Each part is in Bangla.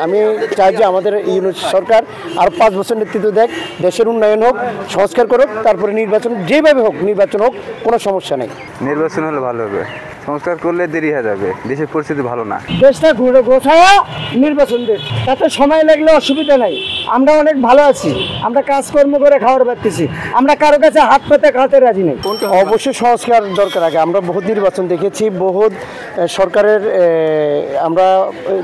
আমি চাই যে আমাদের ইউনিট সরকার আর 5 বছর নেতৃত্ব দেখ, দেশের উন্নয়ন হোক, সংস্কার করুক, তারপরে নির্বাচন যেভাবে হোক নির্বাচন হোক, কোনো সমস্যা নেই। নির্বাচন হলে ভালো হবে, সংস্কার করলে দেরি হয়ে যাবে, দেশের পরিস্থিতি ভালো না। দেশটা ঘুরে গোছায়া নির্বাচন দেশ, তাতে সময় লাগলে অসুবিধা নাই। আমরা অনেক ভালো আছি, আমরা কাজকর্ম করে খাওয়ার পাচ্ছি, আমরা কারো কাছে হাত পেতে খাতে রাজি নেই। অবশ্যই সংস্কার দরকার। আগে আমরা বহুত নির্বাচন দেখেছি, বহুত সরকারের আমরা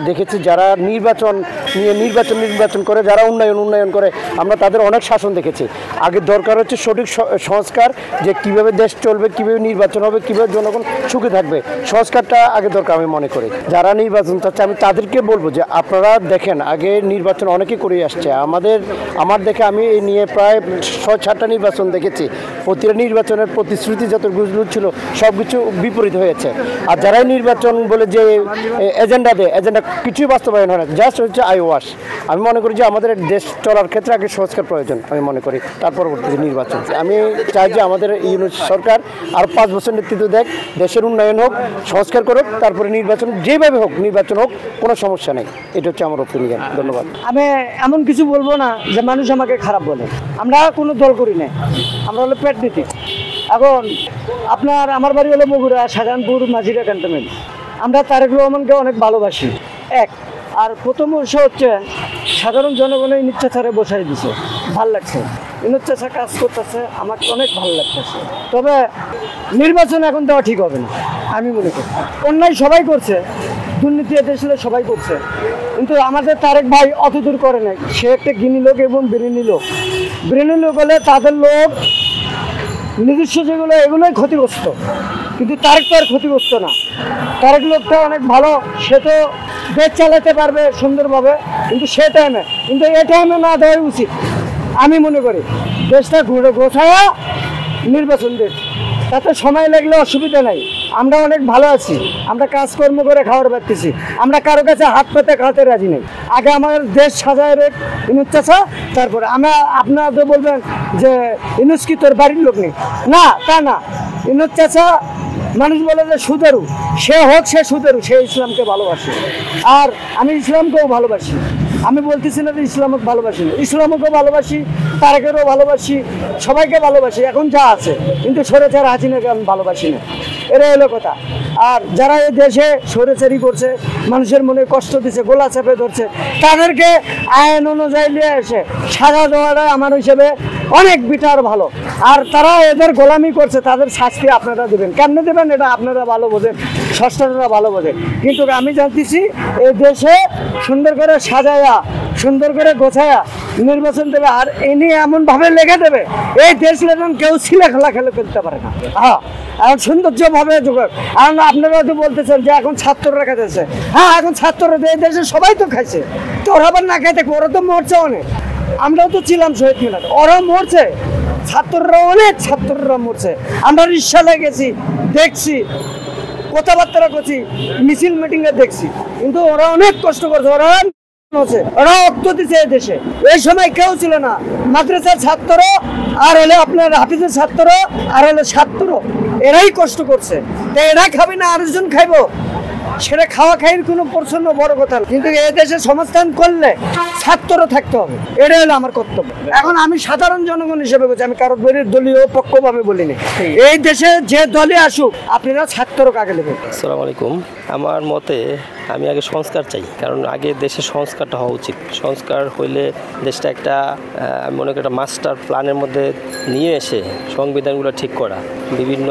দেখেছি যারা নির্বাচন করে, যারা উন্নয়ন করে, আমরা তাদের অনেক শাসন দেখেছি। আগে দরকার হচ্ছে সঠিক সংস্কার, যে কিভাবে দেশ চলবে, কিভাবে নির্বাচন হবে, কিভাবে জনগণ সুখে থাকবে, সংস্কারটা আগে দরকার আমি মনে করি। যারা নির্বাচন চাচ্ছে আমি তাদেরকে বলবো যে আপনারা দেখেন, আগে নির্বাচন অনেকেই করে আসছে। আমার দেখে আমি এই নিয়ে প্রায় 6-7টা নির্বাচন দেখেছি। প্রতিটা নির্বাচনের প্রতিশ্রুতি যতগুলো ছিল সব কিছু বিপরীত হয়েছে। আর যারাই নির্বাচন বলে যে এজেন্ডা কিছুই বাস্তবায়ন হয় না, জাস্ট হচ্ছে আইওয়াশ। আমি মনে করি যে আমাদের দেশ চলার ক্ষেত্রে আগে সংস্কার প্রয়োজন আমি মনে করি, তার পরবর্তীতে নির্বাচন। আমি চাই যে আমাদের ইউনিট সরকার আর 5 বছর নেতৃত্ব দেখ, দেশের উন্নয়ন হোক, সংস্কার করুক, তারপরে নির্বাচন যেভাবে হোক নির্বাচন হোক, কোনো সমস্যা নেই। এটা হচ্ছে আমার ওপিনিয়ন। ধন্যবাদ। আমি এমন কিছু বলবো না যে মানুষ আমাকে খারাপ বলে, আমরা কোনো দল করি না, আমরা হলো পেট নীতি। এখন আমার বাড়ি হলো বগুড়া, শাহজাহানপুর, মাঝিরা ক্যান্টনমেন্ট। আমরা তারেক রহমানকে অনেক ভালোবাসি। আর প্রথম বিষয় হচ্ছে সাধারণ জনগণের ইচ্ছাচারে বসাই দিছে, ভাল লাগছে। ইচ্ছাচার কাজ করতেছে, আমাকে অনেক ভালো লাগতেছে। তবে নির্বাচন এখন দেওয়া ঠিক হবে না আমি মনে করি। অন্যায় সবাই করছে, দুর্নীতি দেশে সবাই করছে, কিন্তু আমাদের তারেক ভাই অত দূর করে নাই। সে একটা জ্ঞানী লোক এবং ব্রেনি লোক হলে তাদের লোক নিজস্ব যেগুলো এগুলোই ক্ষতিগ্রস্ত, কিন্তু তারেক তো আর ক্ষতিগ্রস্ত না। তারেক লোকটা অনেক ভালো, সে তো দেশ চালাতে পারবে সুন্দরভাবে, কিন্তু এই টাইমে না দেওয়াই উচিত আমি মনে করি। দেশটা ঘুরে গোছায়া নির্বাচন দেশ, তাতে সময় লাগলে অসুবিধা নাই। আমরা অনেক ভালো আছি, আমরা কাজকর্ম করে খাওয়ার পাচ্ছি, আমরা কারো কাছে হাত পেতে খাতে রাজি নেই। আগে আমাদের দেশ সাজায় রেখ ইনুস চাচা, তারপরে আপনারা তো বলবেন যে ইনুস কি তোর বাড়ির লোক নেই, না তা না। ইনুস চাচা মানুষ বলে যে সুদেরু, সে সুদেরু, সে ইসলামকে ভালোবাসে, আর আমি ইসলামকেও ভালোবাসি। আমি বলতেছি না যে ইসলামকে ভালোবাসি না, ইসলামকেও ভালোবাসি, তারেকেরও ভালোবাসি, সবাইকে ভালোবাসি এখন যা আছে, কিন্তু স্বৈরাচার হাসিনাকে আমি ভালোবাসি না। এরা হলো কথা। আর যারা এই দেশে স্বৈরাচারী করছে, মানুষের মনে কষ্ট দিচ্ছে, গোলা চেপে ধরছে, তাদেরকে আইন অনুযায়ী নিয়ে এসে সাজা দেওয়াটা আমার হিসেবে অনেক বিটার ভালো। আর তারা এদের গোলামি করছে, তাদের শাস্তি আপনারা দেবেন। কেমনে দেবেন এটা আপনারা ভালো বোঝেন, স্রষ্টারা ভালো বোঝেন। কিন্তু আমি জানতেছি এই দেশে সুন্দর করে সাজায়া, সুন্দর করে গোছায়া নির্বাচন দেবে, আর এনে এমনভাবে লেগে দেবে এই দেশ লেজন কেউ ছিলে খেলা খেলতে পারে না। হ্যাঁ, এখন সৌন্দর্যভাবে যোগাক। আর আপনারা তো বলতেছেন যে এখন ছাত্ররা খাইতেছে, হ্যাঁ এখন ছাত্ররা এই দেশে সবাই তো খাইছে, তো ওরা আবার না খাইতে ওরা তো মরছে অনেক। আমরাও তো ছিলাম শহীদ মিনারে, ওরা মরছে, ছাত্ররা মরছে। আমরা রিক্সায় গেছি, দেখছি, কথাবার্তা করছি, মিছিল মিটিংয়ে দেখছি, কিন্তু ওরা অনেক কষ্ট করছে, ওরা রক্ত দিচ্ছে এই দেশে। এই সময় কেউ ছিল না, মাদ্রাসার ছাত্র আর হলে আপনার হাফিজের ছাত্র আর হলে ছাত্র, এরাই কষ্ট করছে। এরা খাবে না আরেকজন খাইবো, সেটা খাওয়া খাইয়ের কোনো প্রচন্ড বড় কথা, কিন্তু এই দেশে সমাধান করলে ছাত্র থাকতে হবে, এটাই হলো আমার কর্তব্য। এখন আমি সাধারণ জনগণ হিসেবে বলছি, আমি কারো দলীয় পক্ষভাবে বলিনি। এই দেশে যে দলে আসুক আপনারা ছাত্রকে আগে নেবেন। আসসালামু আলাইকুম। আমার মতে আমি আগে সংস্কার চাই, কারণ আগে দেশের সংস্কারটা হওয়া উচিত। সংস্কার হইলে দেশটা একটা আমি মনে করি একটা মাস্টার প্ল্যানের মধ্যে নিয়ে এসে সংবিধানগুলো ঠিক করা, বিভিন্ন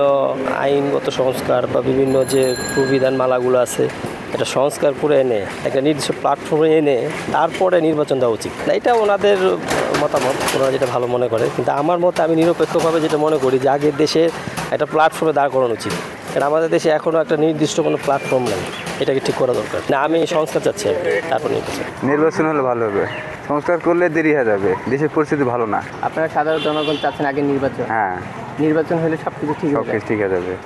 আইনগত সংস্কার বা বিভিন্ন যে প্রবিধান মালাগুলো আছে এটা সংস্কার করে এনে একটা নির্দিষ্ট প্ল্যাটফর্মে এনে তারপরে নির্বাচন দেওয়া উচিত। এটা ওনাদের মতামত, ওনারা যেটা ভালো মনে করে, কিন্তু আমার মতে আমি নিরপেক্ষভাবে যেটা মনে করি যে আগে দেশে একটা প্ল্যাটফর্মে দাঁড় করানো উচিত। কারণ আমাদের দেশে এখনও একটা নির্দিষ্ট কোনো প্ল্যাটফর্ম নেই, এটাকে ঠিক করা দরকার। না, আমি সংস্কার চাচ্ছি, তারপর নির্বাচন হলে ভালো হবে, সংস্কার করলে দেরি হয়ে যাবে, দেশের পরিস্থিতি ভালো না। আপনারা সাধারণ জনগণ চাচ্ছেন আগে নির্বাচন? হ্যাঁ, নির্বাচন হলে সব কিছু ঠিক হয়ে যাবে।